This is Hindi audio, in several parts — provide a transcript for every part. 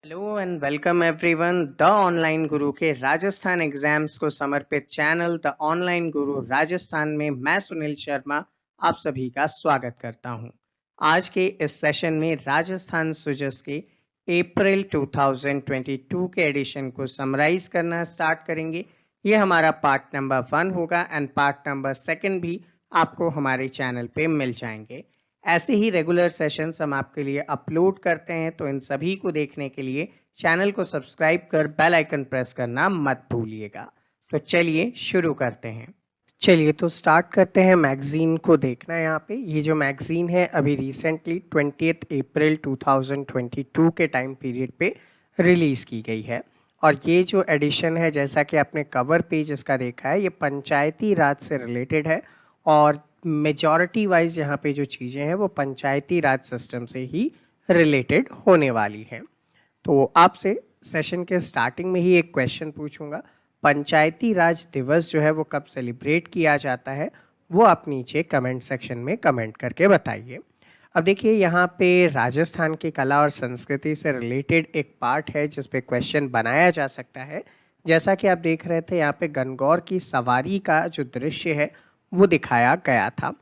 Hello and welcome everyone the online गुरु के राजस्थान एग्जाम्स को समर्पित चैनल द ऑनलाइन गुरु राजस्थान में मैं सुनील शर्मा आप सभी का स्वागत करता हूं। आज के इस सेशन में राजस्थान सुजस के अप्रैल 2022 के एडिशन को समराइज करना स्टार्ट करेंगे। ये हमारा पार्ट नंबर 1 होगा एंड पार्ट नंबर 2 भी आपको हमारे चैनल पे मिल जाएंगे। ऐसे ही रेगुलर सेशंस हम आपके लिए अपलोड करते हैं, तो इन सभी को देखने के लिए चैनल को सब्सक्राइब कर बेल आइकन प्रेस करना मत भूलिएगा। तो चलिए शुरू करते हैं। चलिए तो स्टार्ट करते हैं मैगजीन को देखना। यहाँ पे ये जो मैगजीन है अभी रिसेंटली 20 अप्रैल 2022 के टाइम पीरियड पे रिलीज़ की गई है। और ये जो एडिशन है, जैसा कि आपने कवर पेज इसका देखा है, ये पंचायती राज से रिलेटेड है और मेजॉरिटी वाइज यहाँ पे जो चीज़ें हैं वो पंचायती राज सिस्टम से ही रिलेटेड होने वाली हैं। तो आपसे सेशन के स्टार्टिंग में ही एक क्वेश्चन पूछूंगा, पंचायती राज दिवस जो है वो कब सेलिब्रेट किया जाता है, वो आप नीचे कमेंट सेक्शन में कमेंट करके बताइए। अब देखिए यहाँ पे राजस्थान की कला और संस्कृति से रिलेटेड एक पार्ट है जिस पे क्वेश्चन बनाया जा सकता है। जैसा कि आप देख रहे थे, यहाँ पे गणगौर की सवारी का जो दृश्य है वो दिखाया गया था।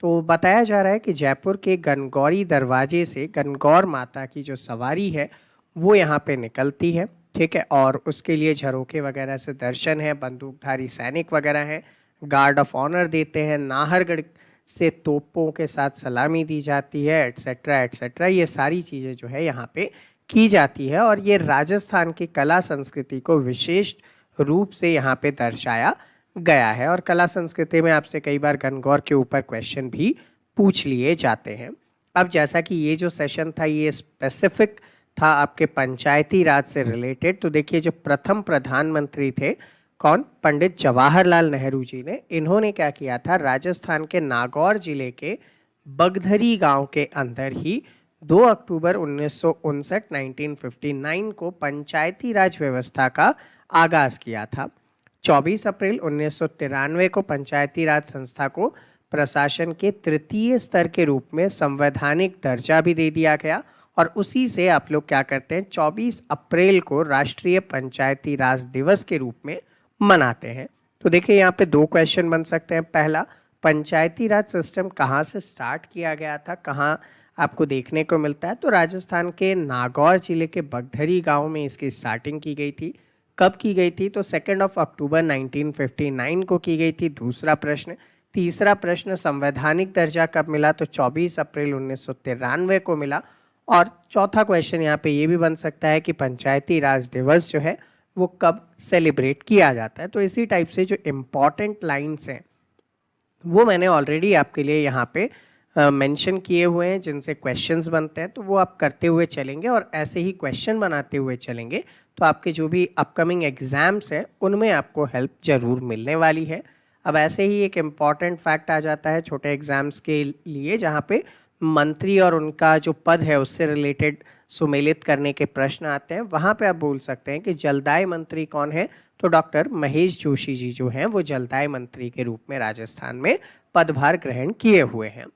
तो बताया जा रहा है कि जयपुर के गणगौरी दरवाजे से गणगौर माता की जो सवारी है वो यहाँ पे निकलती है, ठीक है। और उसके लिए झरोखे वगैरह से दर्शन है, बंदूकधारी सैनिक वगैरह हैं, गार्ड ऑफ ऑनर देते हैं, नाहरगढ़ से तोपों के साथ सलामी दी जाती है, एट्सेट्रा एट्सेट्रा। ये सारी चीज़ें जो है यहाँ पे की जाती है और ये राजस्थान की कला संस्कृति को विशेष रूप से यहाँ पे दर्शाया गया है। और कला संस्कृति में आपसे कई बार गणगौर के ऊपर क्वेश्चन भी पूछ लिए जाते हैं। अब जैसा कि ये जो सेशन था ये स्पेसिफिक था आपके पंचायती राज से रिलेटेड, तो देखिए जो प्रथम प्रधानमंत्री थे कौन, पंडित जवाहरलाल नेहरू जी ने, इन्होंने क्या किया था, राजस्थान के नागौर जिले के बगधरी गांव के अंदर ही 2 अक्टूबर 1959 को पंचायती राज व्यवस्था का आगाज किया था। 24 अप्रैल 1993 को पंचायती राज संस्था को प्रशासन के तृतीय स्तर के रूप में संवैधानिक दर्जा भी दे दिया गया और उसी से आप लोग क्या करते हैं, 24 अप्रैल को राष्ट्रीय पंचायती राज दिवस के रूप में मनाते हैं। तो देखिए यहाँ पे 2 क्वेश्चन बन सकते हैं। पहला, पंचायती राज सिस्टम कहाँ से स्टार्ट किया गया था, कहाँ आपको देखने को मिलता है, तो राजस्थान के नागौर जिले के बगधरी गांव में इसकी स्टार्टिंग की गई थी। कब की गई थी, तो 2 अक्टूबर 1959 को की गई थी, दूसरा प्रश्न। तीसरा प्रश्न, संवैधानिक दर्जा कब मिला, तो 24 अप्रैल 1993 को मिला। और चौथा क्वेश्चन यहाँ पे ये भी बन सकता है कि पंचायती राज दिवस जो है वो कब सेलिब्रेट किया जाता है। तो इसी टाइप से जो इम्पॉर्टेंट लाइन्स हैं वो मैंने ऑलरेडी आपके लिए यहाँ पे मेंशन किए हुए हैं जिनसे क्वेश्चंस बनते हैं, तो वो आप करते हुए चलेंगे और ऐसे ही क्वेश्चन बनाते हुए चलेंगे तो आपके जो भी अपकमिंग एग्ज़ाम्स हैं उनमें आपको हेल्प ज़रूर मिलने वाली है। अब ऐसे ही एक इम्पॉर्टेंट फैक्ट आ जाता है छोटे एग्ज़ाम्स के लिए, जहाँ पे मंत्री और उनका जो पद है उससे रिलेटेड सुमेलित करने के प्रश्न आते हैं। वहाँ पे आप बोल सकते हैं कि जलदाय मंत्री कौन है, तो डॉक्टर महेश जोशी जी जो हैं वो जलदाय मंत्री के रूप में राजस्थान में पदभार ग्रहण किए हुए हैं।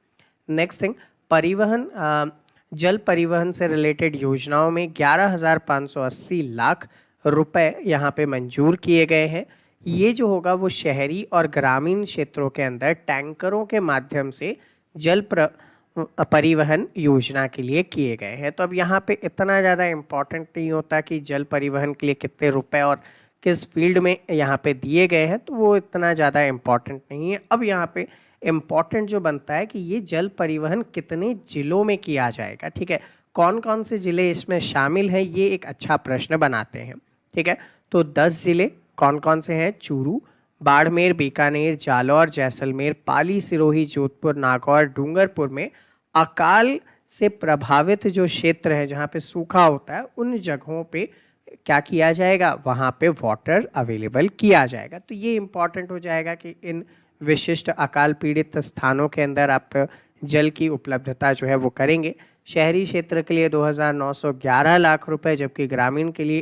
नेक्स्ट थिंग, परिवहन, जल परिवहन से रिलेटेड योजनाओं में 11,580 लाख रुपए यहाँ पे मंजूर किए गए हैं। ये जो होगा वो शहरी और ग्रामीण क्षेत्रों के अंदर टैंकरों के माध्यम से जल परिवहन योजना के लिए किए गए हैं। तो अब यहाँ पे इतना ज़्यादा इम्पोर्टेंट नहीं होता कि जल परिवहन के लिए कितने रुपए और किस फील्ड में यहाँ पे दिए गए हैं, तो वो इतना ज़्यादा इम्पोर्टेंट नहीं है। अब यहाँ पे इम्पॉर्टेंट जो बनता है कि ये जल परिवहन कितने जिलों में किया जाएगा, ठीक है, कौन कौन से ज़िले इसमें शामिल हैं, ये एक अच्छा प्रश्न बनाते हैं, ठीक है। तो 10 ज़िले कौन कौन से हैं, चूरू, बाड़मेर, बीकानेर, जालौर, जैसलमेर, पाली, सिरोही, जोधपुर, नागौर, डूंगरपुर में अकाल से प्रभावित जो क्षेत्र है जहाँ पे सूखा होता है उन जगहों पे क्या किया जाएगा, वहाँ पे वाटर अवेलेबल किया जाएगा। तो ये इम्पॉर्टेंट हो जाएगा कि इन विशिष्ट अकाल पीड़ित स्थानों के अंदर आप जल की उपलब्धता जो है वो करेंगे। शहरी क्षेत्र के लिए 2,911 लाख रुपए, जबकि ग्रामीण के लिए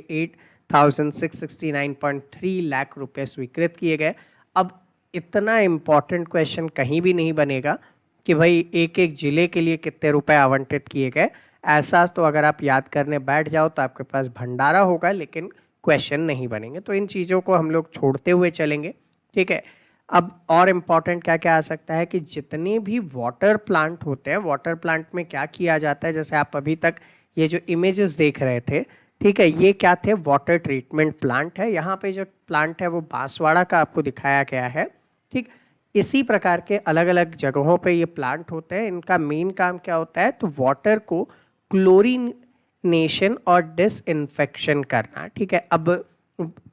8,669.3 लाख रुपए स्वीकृत किए गए। अब इतना इम्पॉर्टेंट क्वेश्चन कहीं भी नहीं बनेगा कि भाई एक एक ज़िले के लिए कितने रुपए आवंटित किए गए, ऐसा तो अगर आप याद करने बैठ जाओ तो आपके पास भंडारा होगा लेकिन क्वेश्चन नहीं बनेंगे। तो इन चीज़ों को हम लोग छोड़ते हुए चलेंगे, ठीक है। अब और इम्पॉर्टेंट क्या क्या आ सकता है कि जितने भी वाटर प्लांट होते हैं, वाटर प्लांट में क्या किया जाता है, जैसे आप अभी तक ये जो इमेजेस देख रहे थे, ठीक है, ये क्या थे, वाटर ट्रीटमेंट प्लांट है। यहाँ पे जो प्लांट है वो बांसवाड़ा का आपको दिखाया गया है, ठीक। इसी प्रकार के अलग अलग जगहों पे ये प्लांट होते हैं। इनका मेन काम क्या होता है, तो वाटर को क्लोरीनेशन और डिसइंफेक्शन करना, ठीक है। अब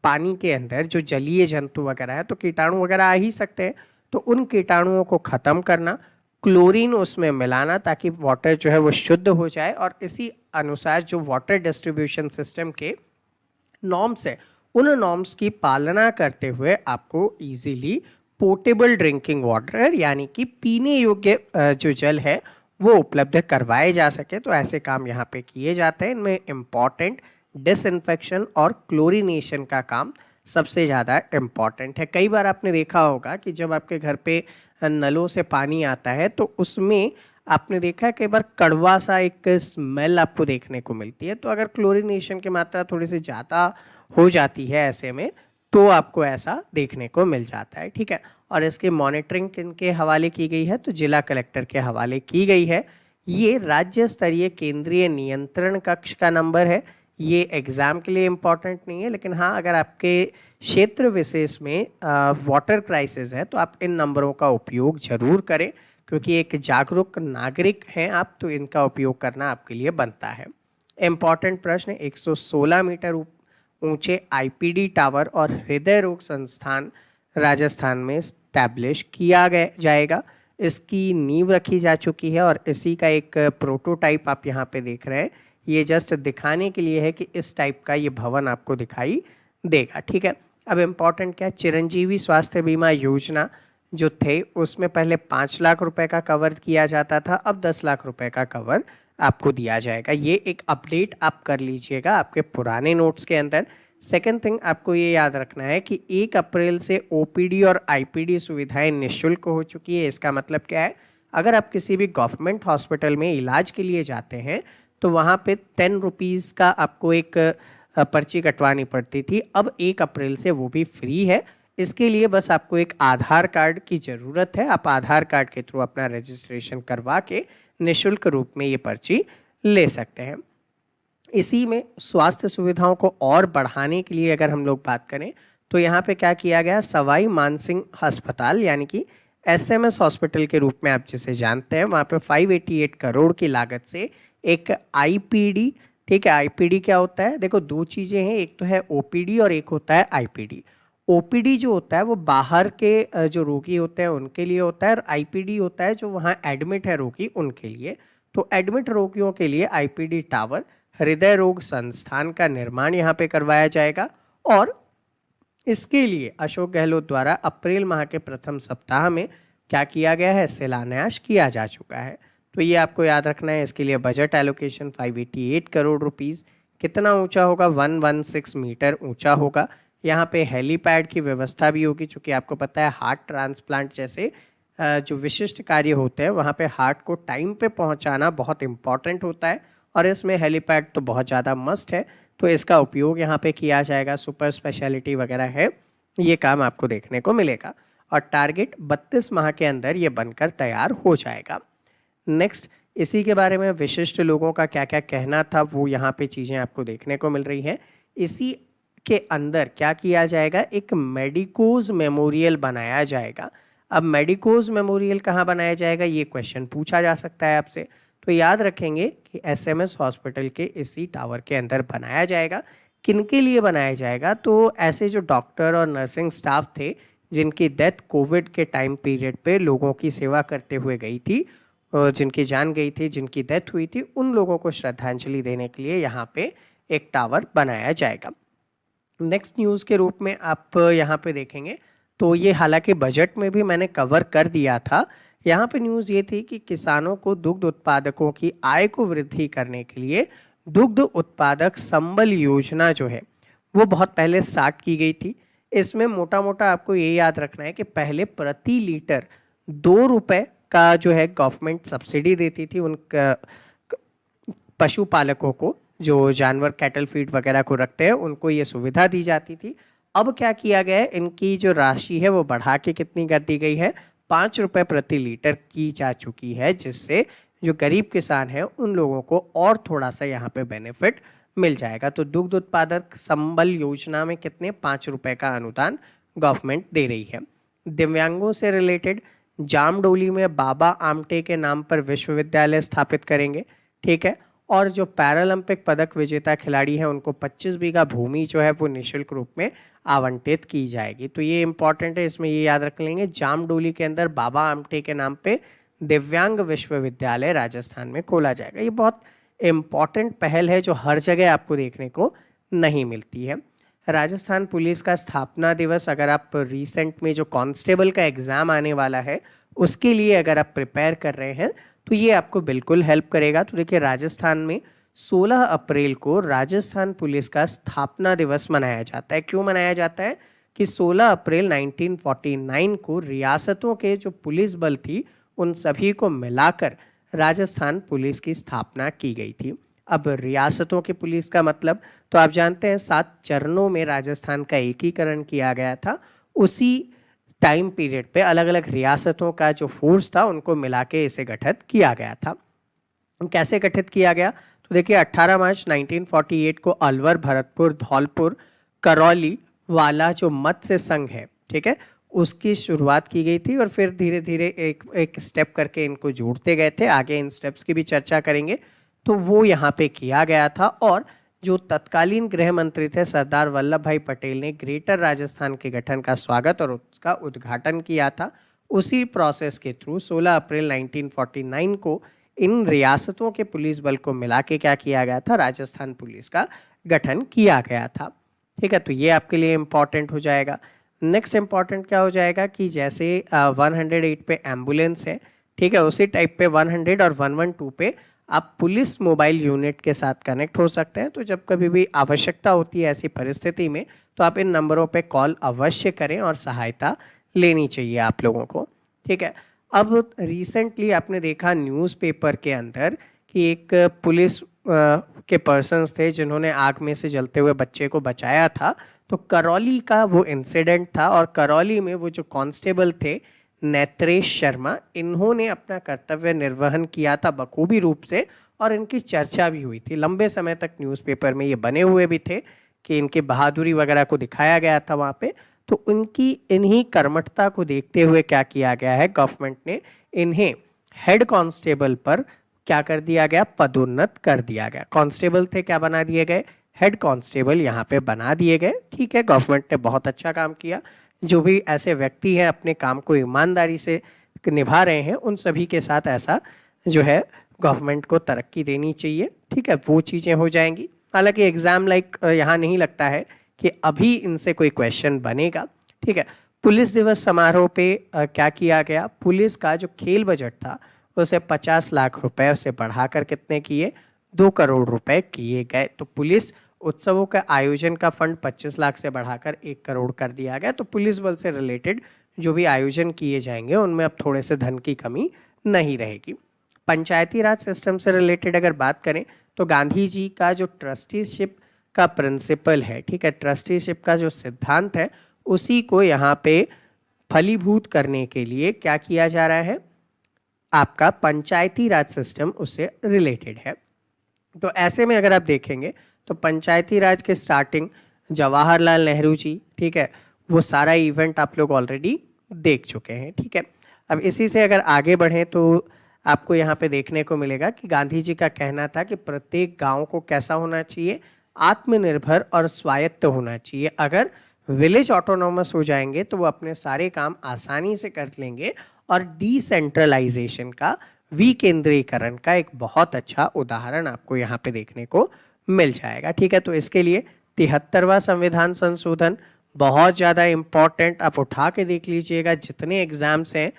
पानी के अंदर जो जलीय जंतु वगैरह है तो कीटाणु वगैरह आ ही सकते हैं, तो उन कीटाणुओं को ख़त्म करना, क्लोरीन उसमें मिलाना ताकि वाटर जो है वो शुद्ध हो जाए, और इसी अनुसार जो वाटर डिस्ट्रीब्यूशन सिस्टम के नॉर्म्स है उन नॉर्म्स की पालना करते हुए आपको इजीली पोर्टेबल ड्रिंकिंग वाटर यानी कि पीने योग्य जो जल है वो उपलब्ध करवाए जा सके। तो ऐसे काम यहाँ पे किए जाते हैं। इनमें इम्पॉर्टेंट डिसइंफेक्शन और क्लोरीनेशन का काम सबसे ज़्यादा इम्पॉर्टेंट है। कई बार आपने देखा होगा कि जब आपके घर पे नलों से पानी आता है तो उसमें आपने देखा है कई बार कड़वा सा एक स्मेल आपको देखने को मिलती है। तो अगर क्लोरीनेशन की मात्रा थोड़ी सी ज़्यादा हो जाती है ऐसे में तो आपको ऐसा देखने को मिल जाता है, ठीक है। और इसकी मॉनिटरिंग किनके हवाले की गई है, तो जिला कलेक्टर के हवाले की गई है। ये राज्य स्तरीय केंद्रीय नियंत्रण कक्ष का नंबर है। ये एग्ज़ाम के लिए इम्पॉर्टेंट नहीं है, लेकिन हाँ अगर आपके क्षेत्र विशेष में वाटर क्राइसिस है तो आप इन नंबरों का उपयोग ज़रूर करें, क्योंकि एक जागरूक नागरिक हैं आप, तो इनका उपयोग करना आपके लिए बनता है। इम्पॉर्टेंट प्रश्न, 116 मीटर ऊंचे आईपीडी टावर और हृदय रोग संस्थान राजस्थान में स्टैब्लिश किया गया जाएगा। इसकी नींव रखी जा चुकी है और इसी का एक प्रोटोटाइप आप यहाँ पे देख रहे हैं। ये जस्ट दिखाने के लिए है कि इस टाइप का ये भवन आपको दिखाई देगा, ठीक है। अब इम्पॉर्टेंट क्या है, चिरंजीवी स्वास्थ्य बीमा योजना जो थे उसमें पहले 5 लाख रुपए का कवर किया जाता था, अब 10 लाख रुपए का कवर आपको दिया जाएगा। ये एक अपडेट आप कर लीजिएगा आपके पुराने नोट्स के अंदर। सेकेंड थिंग आपको ये याद रखना है कि 1 अप्रैल से ओपीडी और आईपीडी सुविधाएं निःशुल्क हो चुकी है। इसका मतलब क्या है, अगर आप किसी भी गवर्नमेंट हॉस्पिटल में इलाज के लिए जाते हैं तो वहाँ पे 10 रुपीज़ का आपको एक पर्ची कटवानी पड़ती थी, अब 1 अप्रैल से वो भी फ्री है। इसके लिए बस आपको एक आधार कार्ड की ज़रूरत है। आप आधार कार्ड के थ्रू अपना रजिस्ट्रेशन करवा के निःशुल्क रूप में ये पर्ची ले सकते हैं। इसी में स्वास्थ्य सुविधाओं को और बढ़ाने के लिए अगर हम लोग बात करें तो यहाँ पे क्या किया गया, सवाई मानसिंह अस्पताल यानी कि एसएमएस हॉस्पिटल के रूप में आप जिसे जानते हैं, वहाँ पे 588 करोड़ की लागत से एक आईपीडी, ठीक है। आईपीडी क्या होता है, देखो 2 चीज़ें हैं, एक तो है ओपीडी और एक होता है आईपीडी। ओपीडी जो होता है वो बाहर के जो रोगी होते हैं उनके लिए होता है, और आईपीडी होता है जो वहाँ एडमिट है रोगी उनके लिए। तो एडमिट रोगियों के लिए आईपीडी टावर हृदय रोग संस्थान का निर्माण यहाँ पे करवाया जाएगा, और इसके लिए अशोक गहलोत द्वारा अप्रैल माह के प्रथम सप्ताह में क्या किया गया है, शिलान्यास किया जा चुका है। तो ये आपको याद रखना है। इसके लिए बजट एलोकेशन 588 करोड़ रुपीज़। कितना ऊंचा होगा, 116 मीटर ऊंचा होगा। यहाँ पे हेलीपैड की व्यवस्था भी होगी, चूँकि आपको पता है हार्ट ट्रांसप्लांट जैसे जो विशिष्ट कार्य होते हैं वहाँ पे हार्ट को टाइम पे पहुँचाना बहुत इम्पॉर्टेंट होता है, और इसमें हेलीपैड तो बहुत ज़्यादा मस्ट है, तो इसका उपयोग यहाँ पे किया जाएगा। सुपर स्पेशलिटी वगैरह है, ये काम आपको देखने को मिलेगा, और टारगेट 32 माह के अंदर ये बनकर तैयार हो जाएगा। नेक्स्ट, इसी के बारे में विशिष्ट लोगों का क्या क्या कहना था वो यहाँ पे चीज़ें आपको देखने को मिल रही हैं। इसी के अंदर क्या किया जाएगा, एक मेडिकोज मेमोरियल बनाया जाएगा। अब मेडिकोज मेमोरियल कहाँ बनाया जाएगा, ये क्वेश्चन पूछा जा सकता है आपसे। तो याद रखेंगे कि एसएमएस हॉस्पिटल के इसी टावर के अंदर बनाया जाएगा। किनके लिए बनाया जाएगा, तो ऐसे जो डॉक्टर और नर्सिंग स्टाफ थे जिनकी डेथ कोविड के टाइम पीरियड पे लोगों की सेवा करते हुए गई थी, और जिनकी जान गई थी, जिनकी डेथ हुई थी, उन लोगों को श्रद्धांजलि देने के लिए यहाँ पे एक टावर बनाया जाएगा। नेक्स्ट न्यूज़ के रूप में आप यहाँ पे देखेंगे तो ये हालांकि बजट में भी मैंने कवर कर दिया था। यहाँ पे न्यूज़ ये थी कि किसानों को दुग्ध उत्पादकों की आय को वृद्धि करने के लिए दुग्ध उत्पादक संबल योजना जो है वो बहुत पहले स्टार्ट की गई थी। इसमें मोटा मोटा आपको ये याद रखना है कि पहले प्रति लीटर 2 रुपये का जो है गवर्नमेंट सब्सिडी देती थी उन पशुपालकों को, जो जानवर कैटल फीड वगैरह को रखते हैं, उनको ये सुविधा दी जाती थी। अब क्या किया गया है, इनकी जो राशि है वो बढ़ा के कितनी कर दी गई है, 5 रुपये प्रति लीटर की जा चुकी है, जिससे जो गरीब किसान है उन लोगों को और थोड़ा सा यहाँ पे बेनिफिट मिल जाएगा। तो दुग्ध उत्पादक संबल योजना में कितने, 5 रुपये का अनुदान गवर्नमेंट दे रही है। दिव्यांगों से रिलेटेड जामडोली में बाबा आमटे के नाम पर विश्वविद्यालय स्थापित करेंगे, ठीक है। और जो पैरालंपिक पदक विजेता खिलाड़ी हैं उनको 25 बीघा भूमि जो है वो निःशुल्क रूप में आवंटित की जाएगी। तो ये इंपॉर्टेंट है, इसमें ये याद रख लेंगे, जामडोली के अंदर बाबा आमटे के नाम पे दिव्यांग विश्वविद्यालय राजस्थान में खोला जाएगा। ये बहुत इम्पॉर्टेंट पहल है जो हर जगह आपको देखने को नहीं मिलती है। राजस्थान पुलिस का स्थापना दिवस, अगर आप रिसेंट में जो कांस्टेबल का एग्ज़ाम आने वाला है उसके लिए अगर आप प्रिपेयर कर रहे हैं तो ये आपको बिल्कुल हेल्प करेगा। तो देखिए, राजस्थान में 16 अप्रैल को राजस्थान पुलिस का स्थापना दिवस मनाया जाता है। क्यों मनाया जाता है कि 16 अप्रैल 1949 को रियासतों के जो पुलिस बल थी उन सभी को मिलाकर राजस्थान पुलिस की स्थापना की गई थी। अब रियासतों की पुलिस का मतलब तो आप जानते हैं, 7 चरणों में राजस्थान का एकीकरण किया गया था। उसी टाइम पीरियड पे अलग अलग रियासतों का जो फोर्स था उनको मिला के इसे गठित किया गया था। कैसे गठित किया गया, तो देखिए 18 मार्च 1948 को अलवर, भरतपुर, धौलपुर, करौली वाला जो मत्स्य संघ है, ठीक है, उसकी शुरुआत की गई थी और फिर धीरे धीरे एक एक स्टेप करके इनको जोड़ते गए थे। आगे इन स्टेप्स की भी चर्चा करेंगे। तो वो यहाँ पे किया गया था और जो तत्कालीन गृह मंत्री थे सरदार वल्लभ भाई पटेल ने ग्रेटर राजस्थान के गठन का स्वागत और उसका उद्घाटन किया था। उसी प्रोसेस के थ्रू 16 अप्रैल 1949 को इन रियासतों के पुलिस बल को मिला के क्या किया गया था, राजस्थान पुलिस का गठन किया गया था। ठीक है, तो ये आपके लिए इम्पॉर्टेंट हो जाएगा। नेक्स्ट इम्पॉर्टेंट क्या हो जाएगा कि जैसे 108 पे एम्बुलेंस है, ठीक है, उसी टाइप पे 100 और 112 पे आप पुलिस मोबाइल यूनिट के साथ कनेक्ट हो सकते हैं। तो जब कभी भी आवश्यकता होती है ऐसी परिस्थिति में तो आप इन नंबरों पे कॉल अवश्य करें और सहायता लेनी चाहिए आप लोगों को। ठीक है, अब रिसेंटली आपने देखा न्यूज़पेपर के अंदर कि एक पुलिस के पर्सन्स थे जिन्होंने आग में से जलते हुए बच्चे को बचाया था। तो करौली का वो इंसिडेंट था और करौली में वो जो कांस्टेबल थे नेत्रेश शर्मा, इन्होंने अपना कर्तव्य निर्वहन किया था बखूबी रूप से और इनकी चर्चा भी हुई थी। लंबे समय तक न्यूज़पेपर में ये बने हुए भी थे कि इनकी बहादुरी वगैरह को दिखाया गया था वहाँ पे। तो उनकी इन्हीं कर्मठता को देखते हुए क्या किया गया है, गवर्नमेंट ने इन्हें हेड कांस्टेबल पर क्या कर दिया गया, पदोन्नत कर दिया गया। कांस्टेबल थे, क्या बना दिए गए, हेड कांस्टेबल यहाँ पे बना दिए गए। ठीक है, गवर्नमेंट ने बहुत अच्छा काम किया। जो भी ऐसे व्यक्ति हैं अपने काम को ईमानदारी से निभा रहे हैं उन सभी के साथ ऐसा जो है गवर्नमेंट को तरक्की देनी चाहिए। ठीक है, वो चीज़ें हो जाएंगी। हालांकि एग्ज़ाम लाइक यहाँ नहीं लगता है कि अभी इनसे कोई क्वेश्चन बनेगा। ठीक है, पुलिस दिवस समारोह पे क्या किया गया, पुलिस का जो खेल बजट था उसे 50 लाख रुपए से बढ़ाकर कितने किए, 2 करोड़ रुपए किए गए। तो पुलिस उत्सवों का आयोजन का फंड 25 लाख से बढ़ाकर 1 करोड़ कर दिया गया। तो पुलिस बल से रिलेटेड जो भी आयोजन किए जाएंगे उनमें अब थोड़े से धन की कमी नहीं रहेगी। पंचायती राज सिस्टम से रिलेटेड अगर बात करें तो गांधी जी का जो ट्रस्टीशिप का प्रिंसिपल है, ठीक है, ट्रस्टीशिप का जो सिद्धांत है उसी को यहाँ पे फलीभूत करने के लिए क्या किया जा रहा है, आपका पंचायती राज सिस्टम उससे रिलेटेड है। तो ऐसे में अगर आप देखेंगे तो पंचायती राज के स्टार्टिंग जवाहरलाल नेहरू जी, ठीक है, वो सारा इवेंट आप लोग ऑलरेडी देख चुके हैं। ठीक है, अब इसी से अगर आगे बढ़ें तो आपको यहाँ पे देखने को मिलेगा कि गांधी जी का कहना था कि प्रत्येक गांव को कैसा होना चाहिए, आत्मनिर्भर और स्वायत्त होना चाहिए। अगर विलेज ऑटोनॉमस हो जाएंगे तो वो अपने सारे काम आसानी से कर लेंगे और डिसेंट्रलाइजेशन का, विकेंद्रीकरण का एक बहुत अच्छा उदाहरण आपको यहाँ पे देखने को मिल जाएगा। ठीक है, तो इसके लिए 73वां संविधान संशोधन बहुत ज़्यादा इम्पॉर्टेंट, आप उठा के देख लीजिएगा जितने एग्जाम्स हैं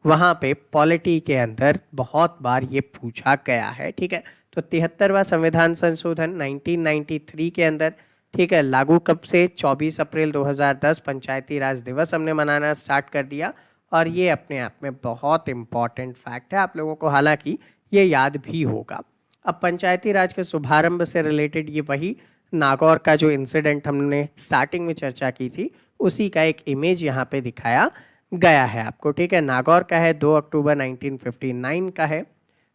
वहाँ पे पॉलिटी के अंदर बहुत बार ये पूछा गया है। ठीक है, तो 73वां संविधान संशोधन 1993 के अंदर, ठीक है, लागू कब से, 24 अप्रैल 2010 पंचायती राज दिवस हमने मनाना स्टार्ट कर दिया। और ये अपने आप में बहुत इम्पॉर्टेंट फैक्ट है, आप लोगों को हालांकि ये याद भी होगा। अब पंचायती राज के शुभारंभ से रिलेटेड ये वही नागौर का जो इंसिडेंट हमने स्टार्टिंग में चर्चा की थी उसी का एक इमेज यहाँ पे दिखाया गया है आपको, ठीक है। नागौर का है, 2 अक्टूबर 1959 का है,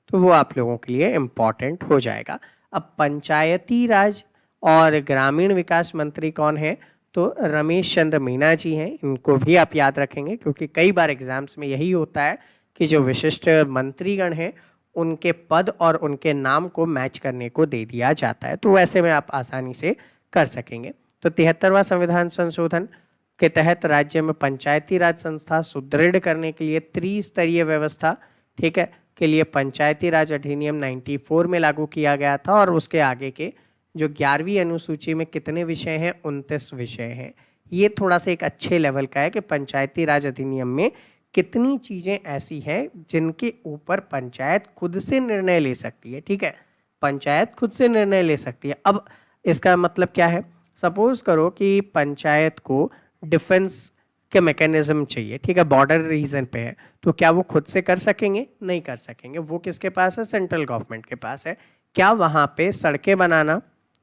तो वो आप लोगों के लिए इम्पॉर्टेंट हो जाएगा। अब पंचायती राज और ग्रामीण विकास मंत्री कौन है, तो रमेश चंद्र मीना जी हैं। इनको भी आप याद रखेंगे क्योंकि कई बार एग्जाम्स में यही होता है कि जो विशिष्ट मंत्रीगण हैं उनके पद और उनके नाम को मैच करने को दे दिया जाता है, तो वैसे में आप आसानी से कर सकेंगे। तो 73वां संविधान संशोधन के तहत राज्य में पंचायती राज संस्था सुदृढ़ करने के लिए त्रिस्तरीय व्यवस्था, ठीक है, के लिए पंचायती राज अधिनियम 94 में लागू किया गया था। और उसके आगे के जो 11वीं अनुसूची में कितने विषय हैं, 29 विषय हैं। ये थोड़ा सा एक अच्छे लेवल का है कि पंचायती राज अधिनियम में कितनी चीज़ें ऐसी हैं जिनके ऊपर पंचायत खुद से निर्णय ले सकती है, ठीक है, पंचायत खुद से निर्णय ले सकती है। अब इसका मतलब क्या है, सपोज करो कि पंचायत को डिफेंस के मैकेनिज्म चाहिए, ठीक है, बॉर्डर रीजन पे है, तो क्या वो खुद से कर सकेंगे? नहीं कर सकेंगे। वो किसके पास है? सेंट्रल गवर्नमेंट के पास है। क्या वहाँ पे सड़कें बनाना,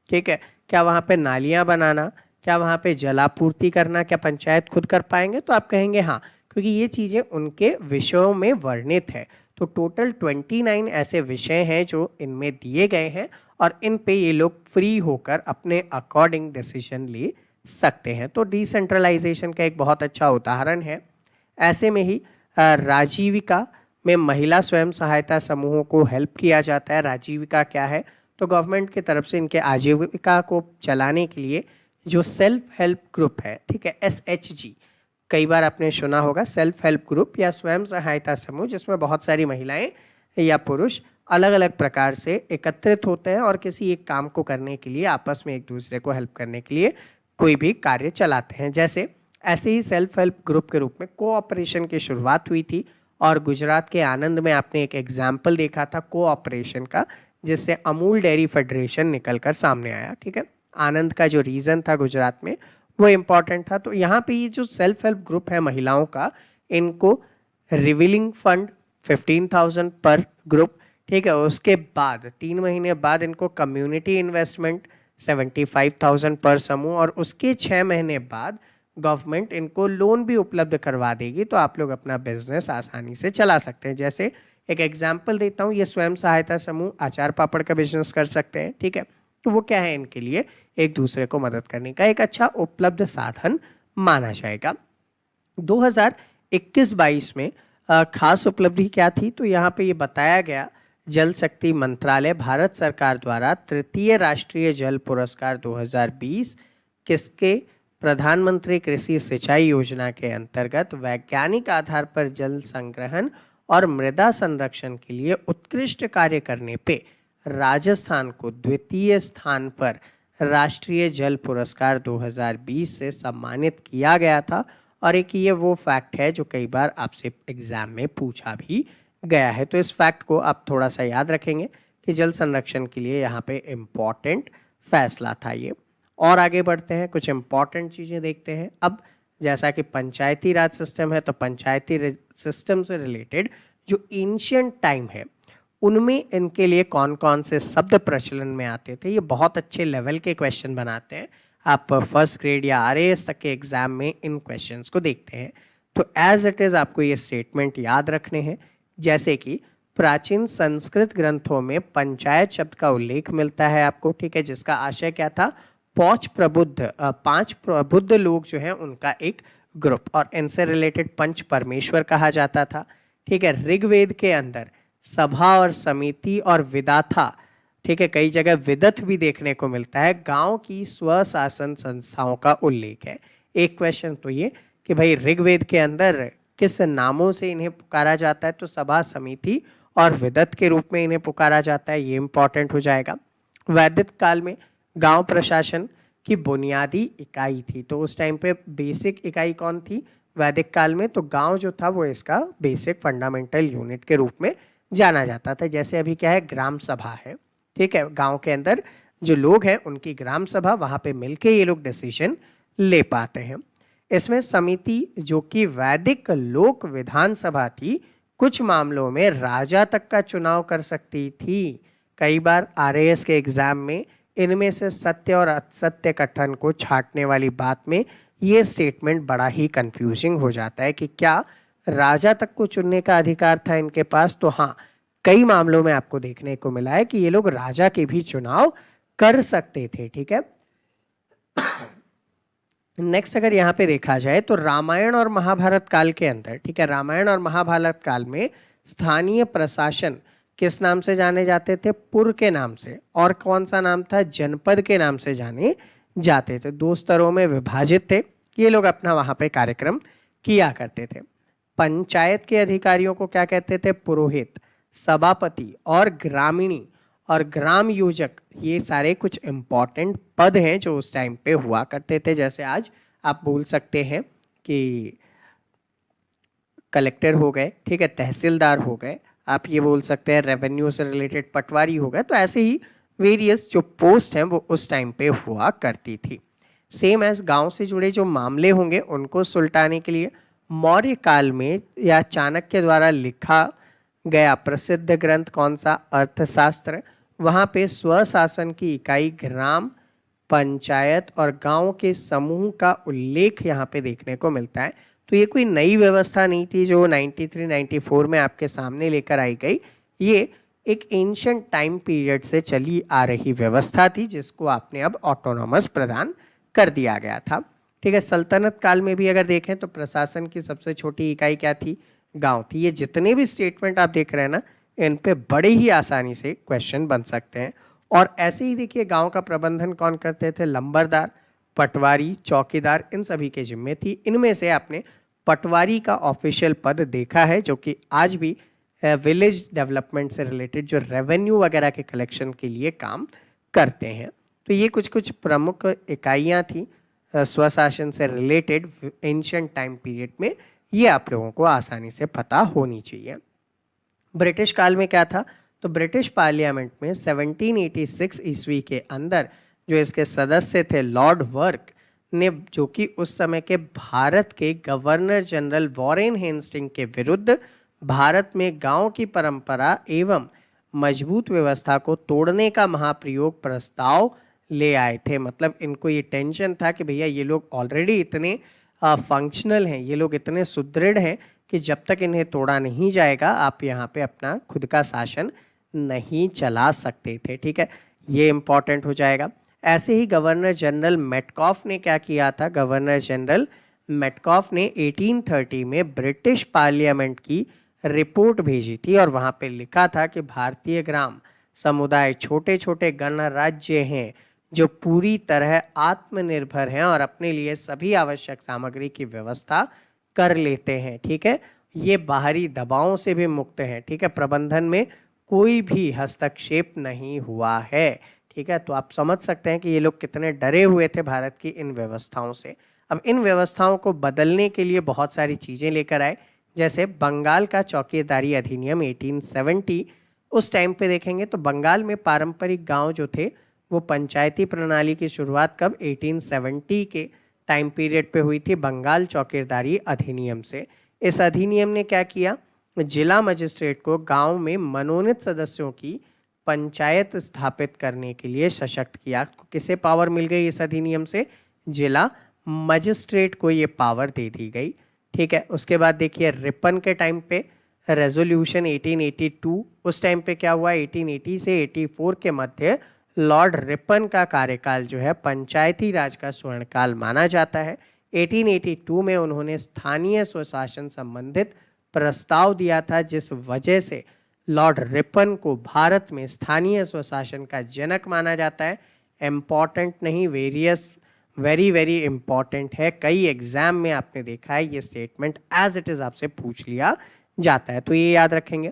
ठीक है, क्या वहाँ पे नालियाँ बनाना, क्या वहाँ पे जलापूर्ति करना, क्या पंचायत खुद कर पाएंगे? तो आप कहेंगे हाँ, क्योंकि ये चीज़ें उनके विषयों में वर्णित है। तो टोटल 29 ऐसे विषय हैं जो इनमें दिए गए हैं और इन पे ये लोग फ्री होकर अपने अकॉर्डिंग डिसीजन ले सकते हैं। तो डिसेंट्रलाइजेशन का एक बहुत अच्छा उदाहरण है। ऐसे में ही राजीविका में महिला स्वयं सहायता समूहों को हेल्प किया जाता है। राजीविका क्या है? तो गवर्नमेंट की तरफ से इनके आजीविका को चलाने के लिए जो सेल्फ हेल्प ग्रुप है, ठीक है, SHG, कई बार आपने सुना होगा, सेल्फ हेल्प ग्रुप या स्वयं सहायता समूह, जिसमें बहुत सारी महिलाएं या पुरुष अलग अलग प्रकार से एकत्रित होते हैं और किसी एक काम को करने के लिए आपस में एक दूसरे को हेल्प करने के लिए कोई भी कार्य चलाते हैं। जैसे ऐसे ही सेल्फ हेल्प ग्रुप के रूप में कोऑपरेशन की शुरुआत हुई थी और गुजरात के आनंद में आपने एक एग्जाम्पल देखा था कोऑपरेशन का, जिससे अमूल डेयरी फेडरेशन निकल कर सामने आया, ठीक है। आनंद का जो रीज़न था गुजरात में वो इम्पॉर्टेंट था। तो यहाँ पे ये जो सेल्फ हेल्प ग्रुप है महिलाओं का, इनको रिवीलिंग फंड 15,000 पर ग्रुप, ठीक है, उसके बाद 3 महीने बाद इनको कम्युनिटी इन्वेस्टमेंट 75,000 पर समूह, और उसके 6 महीने बाद गवर्नमेंट इनको लोन भी उपलब्ध करवा देगी, तो आप लोग अपना बिजनेस आसानी से चला सकते हैं। जैसे एक एग्जाम्पल देता हूँ, ये स्वयं सहायता समूह अचार पापड़ का बिजनेस कर सकते हैं, ठीक है। तो वो क्या है, इनके लिए एक दूसरे को मदद करने का एक अच्छा उपलब्ध साधन माना जाएगा। 2021-22 में खास उपलब्धि क्या थी, तो यहाँ पे ये बताया गया, जल शक्ति मंत्रालय भारत सरकार द्वारा तृतीय राष्ट्रीय जल पुरस्कार 2020 किसके प्रधानमंत्री कृषि सिंचाई योजना के अंतर्गत वैज्ञानिक आधार पर जल संग्रहण और मृदा संरक्षण के लिए उत्कृष्ट कार्य करने पे राजस्थान को द्वितीय स्थान पर राष्ट्रीय जल पुरस्कार 2020 से सम्मानित किया गया था। और एक ये वो फैक्ट है जो कई बार आपसे एग्जाम में पूछा भी गया है, तो इस फैक्ट को आप थोड़ा सा याद रखेंगे कि जल संरक्षण के लिए यहाँ पे इम्पॉर्टेंट फैसला था ये। और आगे बढ़ते हैं, कुछ इम्पॉर्टेंट चीज़ें देखते हैं। अब जैसा कि पंचायती राज सिस्टम है, तो पंचायती सिस्टम से रिलेटेड जो एंशियंट टाइम है उनमें इनके लिए कौन कौन से शब्द प्रचलन में आते थे, ये बहुत अच्छे लेवल के क्वेश्चन बनाते हैं। आप फर्स्ट ग्रेड या RAS तक के एग्जाम में इन क्वेश्चंस को देखते हैं। तो एज इट इज़ आपको ये स्टेटमेंट याद रखने हैं, जैसे कि प्राचीन संस्कृत ग्रंथों में पंचायत शब्द का उल्लेख मिलता है आपको, ठीक है, जिसका आशय क्या था, पांच प्रबुद्ध लोग जो हैं उनका एक ग्रुप, और इनसे रिलेटेड पंच परमेश्वर कहा जाता था, ठीक है। ऋग्वेद के अंदर सभा और समिति और विदाथा, ठीक है, कई जगह विदथ भी देखने को मिलता है, गांव की स्वशासन संस्थाओं का उल्लेख है। एक क्वेश्चन तो ये कि भाई ऋग्वेद के अंदर किस नामों से इन्हें पुकारा जाता है, तो सभा, समिति और विदथ के रूप में इन्हें पुकारा जाता है, ये इंपॉर्टेंट हो जाएगा। वैदिक काल में गांव प्रशासन की बुनियादी इकाई थी, तो उस टाइम पे बेसिक इकाई कौन थी वैदिक काल में, तो गांव जो था वो इसका बेसिक फंडामेंटल यूनिट के रूप में जाना जाता था। जैसे अभी क्या है, ग्राम सभा है, ठीक है, गांव के अंदर जो लोग हैं उनकी ग्राम सभा, वहां पे मिलके ये लोग डिसीजन ले पाते हैं। इसमें समिति जो कि वैदिक लोक विधानसभा थी, कुछ मामलों में राजा तक का चुनाव कर सकती थी। कई बार आरएएस के एग्जाम में इनमें से सत्य और असत्य कथन को छांटने वाली बात में ये स्टेटमेंट बड़ा ही कंफ्यूजिंग हो जाता है कि क्या राजा तक को चुनने का अधिकार था इनके पास। तो हाँ, कई मामलों में आपको देखने को मिला है कि ये लोग राजा के भी चुनाव कर सकते थे। ठीक है, नेक्स्ट अगर यहाँ पे देखा जाए तो रामायण और महाभारत काल के अंदर, ठीक है, रामायण और महाभारत काल में स्थानीय प्रशासन किस नाम से जाने जाते थे? पुर के नाम से। और कौन सा नाम था? जनपद के नाम से जाने जाते थे। दो स्तरों में विभाजित थे। ये लोग अपना वहां पे कार्यक्रम किया करते थे। पंचायत के अधिकारियों को क्या कहते थे? पुरोहित, सभापति और ग्रामीणी और ग्राम योजक, ये सारे कुछ इंपॉर्टेंट पद हैं जो उस टाइम पे हुआ करते थे। जैसे आज आप बोल सकते हैं कि कलेक्टर हो गए, ठीक है, तहसीलदार हो गए, आप ये बोल सकते हैं रेवेन्यू से रिलेटेड पटवारी हो गए। तो ऐसे ही वेरियस जो पोस्ट हैं वो उस टाइम पे हुआ करती थी। सेम एज गांव से जुड़े जो मामले होंगे उनको सुलटाने के लिए मौर्य काल में या चाणक्य द्वारा लिखा गया प्रसिद्ध ग्रंथ कौन सा? अर्थशास्त्र। वहाँ पे स्वशासन की इकाई ग्राम पंचायत और गांव के समूह का उल्लेख यहाँ पे देखने को मिलता है। तो ये कोई नई व्यवस्था नहीं थी जो 93-94 में आपके सामने लेकर आई गई। ये एक एंशिएंट टाइम पीरियड से चली आ रही व्यवस्था थी जिसको आपने अब ऑटोनॉमस प्रदान कर दिया गया था। ठीक है, सल्तनत काल में भी अगर देखें तो प्रशासन की सबसे छोटी इकाई क्या थी? गांव थी। ये जितने भी स्टेटमेंट आप देख रहे हैं ना, इन पे बड़े ही आसानी से क्वेश्चन बन सकते हैं। और ऐसे ही देखिए गांव का प्रबंधन कौन करते थे? लंबरदार, पटवारी, चौकीदार, इन सभी के जिम्मे थी। इनमें से आपने पटवारी का ऑफिशियल पद देखा है जो कि आज भी विलेज डेवलपमेंट से रिलेटेड जो रेवेन्यू वगैरह के कलेक्शन के लिए काम करते हैं। तो ये कुछ कुछ प्रमुख इकाइयाँ थी स्वशासन से रिलेटेड एंशिएंट टाइम पीरियड में। ये आप लोगों को आसानी से पता होनी चाहिए। ब्रिटिश काल में क्या था? तो ब्रिटिश पार्लियामेंट में 1786 ईस्वी के अंदर जो इसके सदस्य थे लॉर्ड वर्क ने, जो कि उस समय के भारत के गवर्नर जनरल वॉरेन हेस्टिंग के विरुद्ध भारत में गांव की परंपरा एवं मजबूत व्यवस्था को तोड़ने का महाप्रयोग प्रस्ताव ले आए थे। मतलब इनको ये टेंशन था कि भैया ये लोग ऑलरेडी इतने फंक्शनल हैं, ये लोग इतने सुदृढ़ हैं कि जब तक इन्हें तोड़ा नहीं जाएगा आप यहाँ पे अपना खुद का शासन नहीं चला सकते थे। ठीक है, ये इम्पॉर्टेंट हो जाएगा। ऐसे ही गवर्नर जनरल मेटकॉफ ने क्या किया था? गवर्नर जनरल मेटकॉफ ने 1830 में ब्रिटिश पार्लियामेंट की रिपोर्ट भेजी थी और वहाँ पे लिखा था कि भारतीय ग्राम समुदाय छोटे छोटे गणराज्य हैं जो पूरी तरह आत्मनिर्भर हैं और अपने लिए सभी आवश्यक सामग्री की व्यवस्था कर लेते हैं। ठीक है, ये बाहरी दबावों से भी मुक्त हैं। ठीक है, प्रबंधन में कोई भी हस्तक्षेप नहीं हुआ है। ठीक है, तो आप समझ सकते हैं कि ये लोग कितने डरे हुए थे भारत की इन व्यवस्थाओं से। अब इन व्यवस्थाओं को बदलने के लिए बहुत सारी चीज़ें लेकर आए, जैसे बंगाल का चौकीदारी अधिनियम 1870। उस टाइम पे देखेंगे तो बंगाल में पारंपरिक गांव जो थे वो पंचायती प्रणाली की शुरुआत कब? 1870 के टाइम पीरियड पे हुई थी बंगाल चौकीदारी अधिनियम से। इस अधिनियम ने क्या किया? जिला मजिस्ट्रेट को गांव में मनोनीत सदस्यों की पंचायत स्थापित करने के लिए सशक्त किया। किसे पावर मिल गई इस अधिनियम से? जिला मजिस्ट्रेट को ये पावर दे दी गई। ठीक है, उसके बाद देखिए रिपन के टाइम पे रेजोल्यूशन 1882, उस टाइम पे क्या हुआ? 1880 से 84 के मध्य लॉर्ड रिपन का कार्यकाल जो है पंचायती राज का स्वर्णकाल माना जाता है। 1882 में उन्होंने स्थानीय स्वशासन संबंधित प्रस्ताव दिया था, जिस वजह से लॉर्ड रिपन को भारत में स्थानीय स्वशासन का जनक माना जाता है। इम्पॉर्टेंट नहीं, वेरी वेरी इंपॉर्टेंट है। कई एग्जाम में आपने देखा है ये स्टेटमेंट एज इट इज़ आपसे पूछ लिया जाता है, तो ये याद रखेंगे।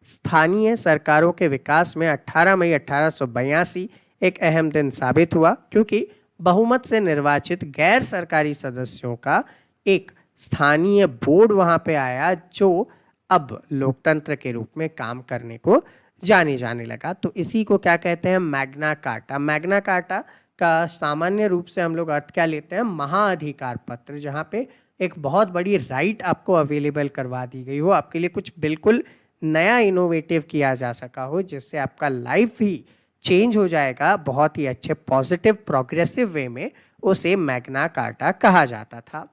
स्थानीय सरकारों के विकास में 18 मई 1882 एक अहम दिन साबित हुआ, क्योंकि बहुमत से निर्वाचित गैर सरकारी सदस्यों का एक स्थानीय बोर्ड वहाँ पे आया जो अब लोकतंत्र के रूप में काम करने को जाने लगा। तो इसी को क्या कहते हैं? Magna carta. मैग्ना कार्टा का सामान्य रूप से हम लोग अर्थ क्या लेते हैं? महाअधिकार पत्र, जहाँ पे एक बहुत बड़ी राइट आपको अवेलेबल करवा दी गई हो, आपके लिए कुछ बिल्कुल नया इनोवेटिव किया जा सका हो, जिससे आपका लाइफ ही चेंज हो जाएगा बहुत ही अच्छे पॉजिटिव प्रोग्रेसिव वे में, उसे मैग्ना कार्टा कहा जाता था।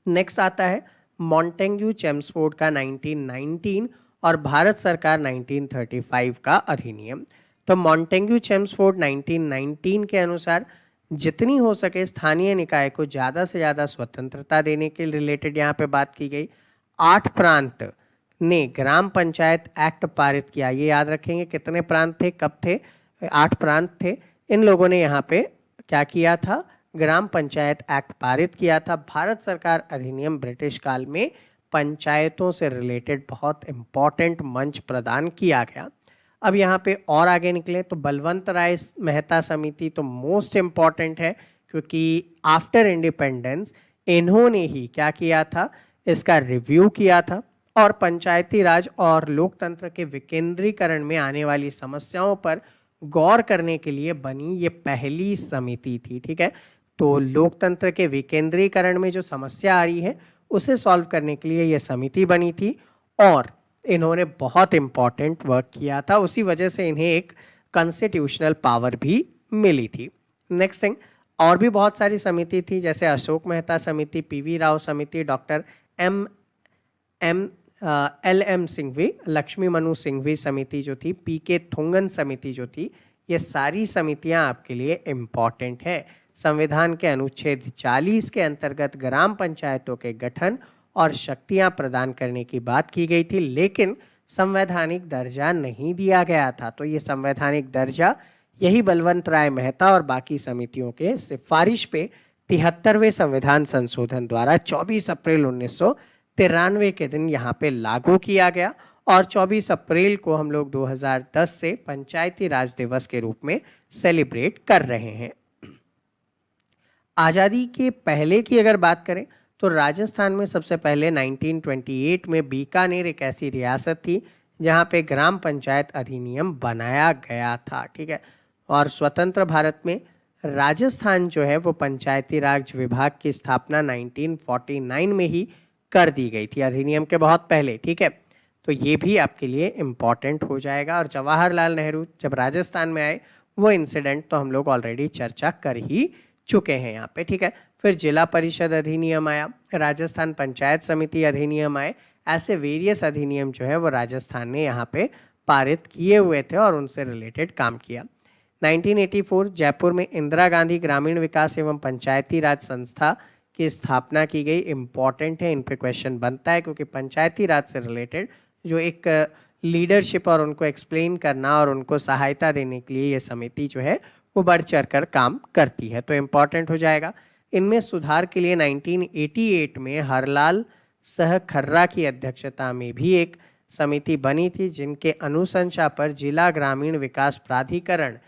नेक्स्ट आता है मॉन्टेग्यू चेम्सफोर्ड का 1919 और भारत सरकार 1935 का अधिनियम। तो मॉन्टेग्यू चेम्सफोर्ड 1919 के अनुसार जितनी हो सके स्थानीय निकाय को ज़्यादा से ज़्यादा स्वतंत्रता देने के रिलेटेड यहाँ पे बात की गई। 8 प्रांत ने ग्राम पंचायत एक्ट पारित किया। ये याद रखेंगे कितने प्रांत थे, कब थे? 8 प्रांत थे। इन लोगों ने यहाँ पे क्या किया था? ग्राम पंचायत एक्ट पारित किया था। भारत सरकार अधिनियम ब्रिटिश काल में पंचायतों से रिलेटेड बहुत इंपॉर्टेंट मंच प्रदान किया गया। अब यहाँ पे और आगे निकले तो बलवंत राय मेहता समिति तो मोस्ट इम्पॉर्टेंट है, क्योंकि आफ्टर इंडिपेंडेंस इन्होंने ही क्या किया था? इसका रिव्यू किया था और पंचायती राज और लोकतंत्र के विकेंद्रीकरण में आने वाली समस्याओं पर गौर करने के लिए बनी ये पहली समिति थी। ठीक है, तो लोकतंत्र के विकेंद्रीकरण में जो समस्या आ रही है उसे सॉल्व करने के लिए ये समिति बनी थी और इन्होंने बहुत इम्पॉर्टेंट वर्क किया था। उसी वजह से इन्हें एक कॉन्स्टिट्यूशनल पावर भी मिली थी। नेक्स्ट थिंग, और भी बहुत सारी समिति थी, जैसे अशोक मेहता समिति, पीवी राव समिति, डॉक्टर एल.एम. सिंघवी, लक्ष्मी मनु सिंघवी समिति जो थी, पी.के. थोंगन समिति जो थी, ये सारी समितियां आपके लिए इम्पॉर्टेंट है। संविधान के अनुच्छेद 40 के अंतर्गत ग्राम पंचायतों के गठन और शक्तियां प्रदान करने की बात की गई थी, लेकिन संवैधानिक दर्जा नहीं दिया गया था। तो ये संवैधानिक दर्जा यही बलवंत राय मेहता और बाकी समितियों के सिफारिश पे 73वें संविधान संशोधन द्वारा 24 अप्रैल 1993 के दिन यहाँ पे लागू किया गया और 24 अप्रैल को हम लोग 2010 से पंचायती राज दिवस के रूप में सेलिब्रेट कर रहे हैं। आज़ादी के पहले की अगर बात करें तो राजस्थान में सबसे पहले 1928 में बीकानेर एक ऐसी रियासत थी जहाँ पे ग्राम पंचायत अधिनियम बनाया गया था। ठीक है, और स्वतंत्र भारत में राजस्थान जो है वो पंचायती राज विभाग की स्थापना 1949 में ही कर दी गई थी, अधिनियम के बहुत पहले। ठीक है, तो ये भी आपके लिए इम्पॉर्टेंट हो जाएगा। और जवाहरलाल नेहरू जब राजस्थान में आए वो इंसिडेंट तो हम लोग ऑलरेडी चर्चा कर ही चुके हैं यहाँ पे। ठीक है, फिर जिला परिषद अधिनियम आया, राजस्थान पंचायत समिति अधिनियम आए, ऐसे वेरियस अधिनियम जो है वो राजस्थान ने यहाँ पे पारित किए हुए थे और उनसे रिलेटेड काम किया। 1984 जयपुर में इंदिरा गांधी ग्रामीण विकास एवं पंचायती राज संस्था की स्थापना की गई। इम्पॉर्टेंट है, इन पे क्वेश्चन बनता है, क्योंकि पंचायती राज से रिलेटेड जो एक लीडरशिप और उनको एक्सप्लेन करना और उनको सहायता देने के लिए ये समिति जो है वो बढ़ चढ़ कर काम करती है, तो इम्पॉर्टेंट हो जाएगा। इनमें सुधार के लिए 1988 में हरलाल सह खर्रा की अध्यक्षता में भी एक समिति बनी थी, जिनके अनुशंसा पर जिला ग्रामीण विकास प्राधिकरण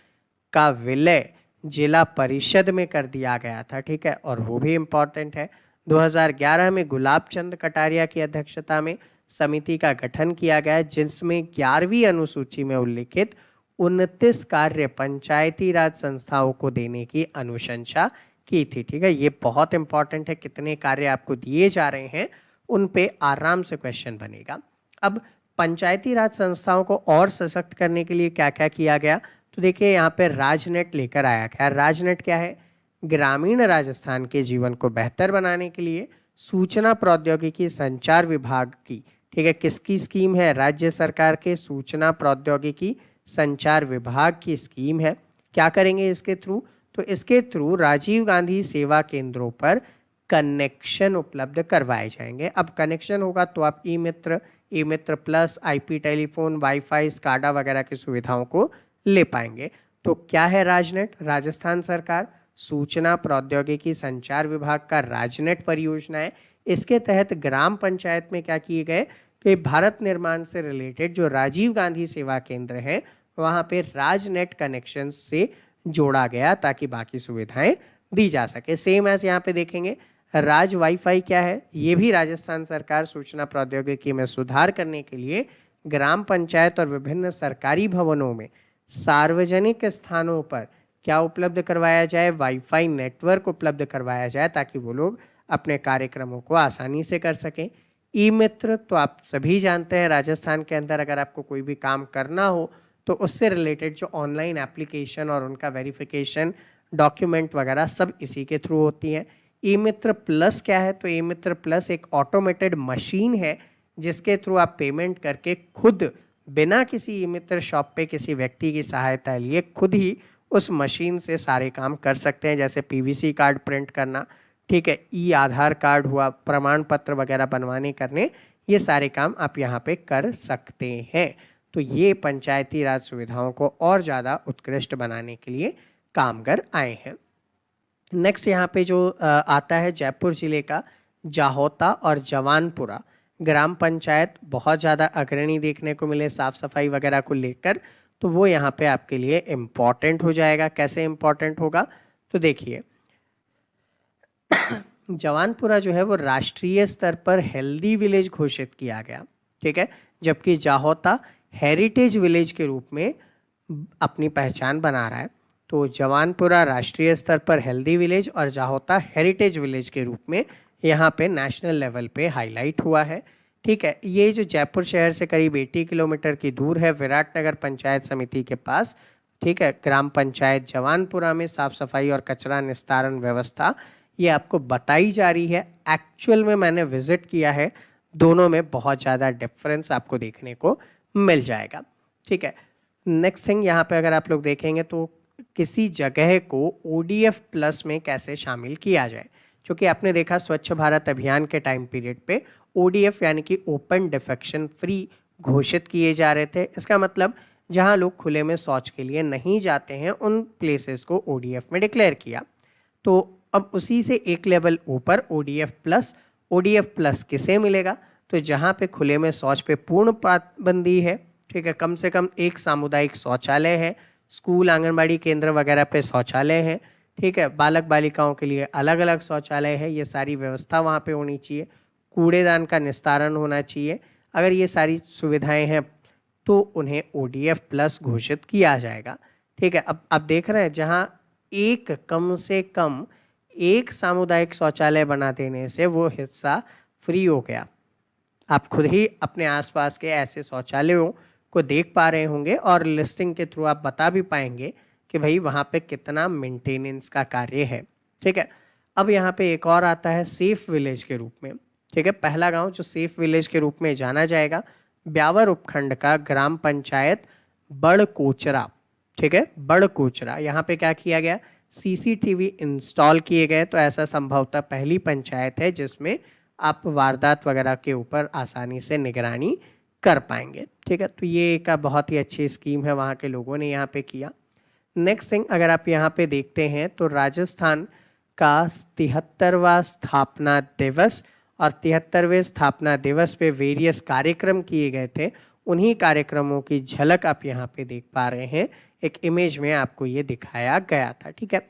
का विलय जिला परिषद में कर दिया गया था। ठीक है, और वो भी इम्पॉर्टेंट है। 2011 में गुलाब चंद कटारिया की अध्यक्षता में समिति का गठन किया गया, जिसमें 11वीं अनुसूची में उल्लिखित 29 कार्य पंचायती राज संस्थाओं को देने की अनुशंसा की थी। ठीक है, ये बहुत इंपॉर्टेंट है, कितने कार्य आपको दिए जा रहे हैं उन पे आराम से क्वेश्चन बनेगा। अब पंचायती राज संस्थाओं को और सशक्त करने के लिए क्या क्या किया गया, तो देखिए यहाँ पे राजनेट लेकर आया गया। राजनेट क्या है? ग्रामीण राजस्थान के जीवन को बेहतर बनाने के लिए सूचना प्रौद्योगिकी संचार विभाग की, ठीक है, किसकी स्कीम है? राज्य सरकार के सूचना प्रौद्योगिकी संचार विभाग की स्कीम है। क्या करेंगे इसके थ्रू? तो इसके थ्रू राजीव गांधी सेवा केंद्रों पर कनेक्शन उपलब्ध करवाए जाएंगे। अब कनेक्शन होगा तो आप e Mitra plus, IP telephone, wifi, SCADA वगैरह की सुविधाओं को ले पाएंगे। तो क्या है राजनेट? राजस्थान सरकार सूचना प्रौद्योगिकी संचार विभाग का राजनेट परियोजना है। इसके तहत ग्राम पंचायत में क्या किए गए कि भारत निर्माण से रिलेटेड जो राजीव गांधी सेवा केंद्र है वहाँ पे राजनेट कनेक्शन से जोड़ा गया ताकि बाकी सुविधाएं दी जा सके। सेम एज यहाँ पे देखेंगे राज वाईफाई क्या है? ये भी राजस्थान सरकार सूचना प्रौद्योगिकी में सुधार करने के लिए ग्राम पंचायत और विभिन्न सरकारी भवनों में सार्वजनिक स्थानों पर क्या उपलब्ध करवाया जाए? वाईफाई नेटवर्क उपलब्ध करवाया जाए ताकि वो लोग अपने कार्यक्रमों को आसानी से कर सकें। ई मित्र तो आप सभी जानते हैं, राजस्थान के अंदर अगर आपको कोई भी काम करना हो तो उससे रिलेटेड जो ऑनलाइन एप्लीकेशन और उनका वेरिफिकेशन डॉक्यूमेंट वगैरह सब इसी के थ्रू होती हैं। ई मित्र प्लस क्या है? तो ई मित्र प्लस एक ऑटोमेटेड मशीन है जिसके थ्रू आप पेमेंट करके खुद बिना किसी ई मित्र शॉप पे किसी व्यक्ति की सहायता लिए खुद ही उस मशीन से सारे काम कर सकते हैं, जैसे पीवीसी कार्ड प्रिंट करना, ठीक है, ई आधार कार्ड हुआ, प्रमाण पत्र वगैरह बनवाने करने, ये सारे काम आप यहाँ पे कर सकते हैं। तो ये पंचायती राज सुविधाओं को और ज़्यादा उत्कृष्ट बनाने के लिए काम कर आए हैं। नेक्स्ट यहाँ पे जो आता है जयपुर जिले का जाहोता और जवानपुरा ग्राम पंचायत, बहुत ज़्यादा अग्रणी देखने को मिले साफ़ सफाई वगैरह को लेकर, तो वो यहाँ पे आपके लिए इम्पॉर्टेंट हो जाएगा। कैसे इम्पॉर्टेंट होगा? तो देखिए जवानपुरा जो है वो राष्ट्रीय स्तर पर हेल्दी विलेज घोषित किया गया, ठीक है, जबकि जाहोता हेरिटेज विलेज के रूप में अपनी पहचान बना रहा है। तो जवानपुरा राष्ट्रीय स्तर पर हेल्दी विलेज और जाहोता हेरिटेज विलेज के रूप में यहाँ पे नेशनल लेवल पे हाईलाइट हुआ है, ठीक है। ये जो जयपुर शहर से करीब 80 किलोमीटर की दूर है, विराटनगर पंचायत समिति के पास, ठीक है। ग्राम पंचायत जवानपुरा में साफ सफाई और कचरा निस्तारण व्यवस्था ये आपको बताई जा रही है। एक्चुअल में मैंने विजिट किया है, दोनों में बहुत ज़्यादा डिफरेंस आपको देखने को मिल जाएगा, ठीक है। नेक्स्ट थिंग यहाँ पे अगर आप लोग देखेंगे तो किसी जगह को ODF प्लस में कैसे शामिल किया जाए, क्योंकि आपने देखा स्वच्छ भारत अभियान के टाइम पीरियड पे ODF यानी कि ओपन डिफेक्शन फ्री घोषित किए जा रहे थे। इसका मतलब जहाँ लोग खुले में शौच के लिए नहीं जाते हैं उन प्लेसेस को ODF में डिक्लेयर किया। तो अब उसी से एक लेवल ऊपर ODF प्लस किसे मिलेगा? तो जहाँ पे खुले में शौच पे पूर्ण पाबंदी है, ठीक है, कम से कम एक सामुदायिक शौचालय है, स्कूल आंगनबाड़ी केंद्र वगैरह पे शौचालय है, ठीक है, बालक बालिकाओं के लिए अलग अलग शौचालय है, ये सारी व्यवस्था वहाँ पे होनी चाहिए, कूड़ेदान का निस्तारण होना चाहिए। अगर ये सारी सुविधाएं हैं तो उन्हें ODF प्लस घोषित किया जाएगा, ठीक है। अब आप देख रहे हैं जहाँ एक कम से कम एक सामुदायिक शौचालय बना देने से वो हिस्सा फ्री हो गया। आप खुद ही अपने आसपास के ऐसे शौचालयों को देख पा रहे होंगे और लिस्टिंग के थ्रू आप बता भी पाएंगे कि भाई वहाँ पे कितना मेंटेनेंस का कार्य है, ठीक है। अब यहाँ पे एक और आता है सेफ विलेज के रूप में, ठीक है। पहला गांव जो सेफ विलेज के रूप में जाना जाएगा ब्यावर उपखंड का ग्राम पंचायत बड़कोचरा, ठीक है, बड़कोचरा। यहाँ पे क्या किया गया? CCTV इंस्टॉल किए गए। तो ऐसा संभवतः पहली पंचायत है जिसमें आप वारदात वगैरह के ऊपर आसानी से निगरानी कर पाएंगे, ठीक है। तो ये एक बहुत ही अच्छी स्कीम है वहाँ के लोगों ने यहाँ पे किया। नेक्स्ट थिंग अगर आप यहाँ पे देखते हैं तो राजस्थान का 73वां स्थापना दिवस और 73वें स्थापना दिवस पे वेरियस कार्यक्रम किए गए थे, उन्हीं कार्यक्रमों की झलक आप यहाँ पे देख पा रहे हैं, एक इमेज में आपको ये दिखाया गया था, ठीक है।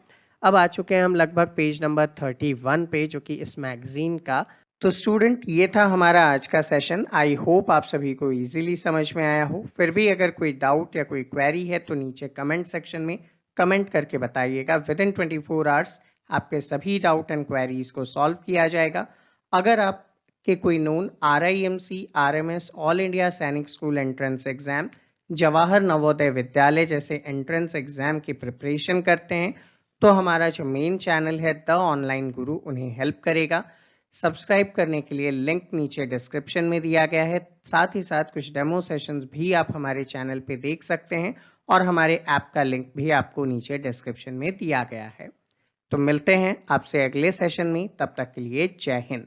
अब आ चुके हैं हम लगभग पेज नंबर 31 पे, जो कि इस मैगजीन का। तो स्टूडेंट ये था हमारा आज का सेशन। आई होप आप सभी को इजीली समझ में आया हो। फिर भी अगर कोई डाउट या कोई क्वेरी है तो नीचे कमेंट सेक्शन में कमेंट करके बताइएगा। विदिन 24 आवर्स आपके सभी डाउट एंड क्वेरीज को सॉल्व किया जाएगा। अगर आपके कोई known RIMC, RMS, all India Sainik school entrance exam, Jawahar Navodaya Vidyalaya जैसे एंट्रेंस एग्जाम की प्रिपरेशन करते हैं तो हमारा जो मेन चैनल है द ऑनलाइन गुरु उन्हें हेल्प करेगा। सब्सक्राइब करने के लिए लिंक नीचे डिस्क्रिप्शन में दिया गया है। साथ ही साथ कुछ डेमो सेशंस भी आप हमारे चैनल पे देख सकते हैं और हमारे ऐप का लिंक भी आपको नीचे डिस्क्रिप्शन में दिया गया है। तो मिलते हैं आपसे अगले सेशन में, तब तक के लिए जय हिंद।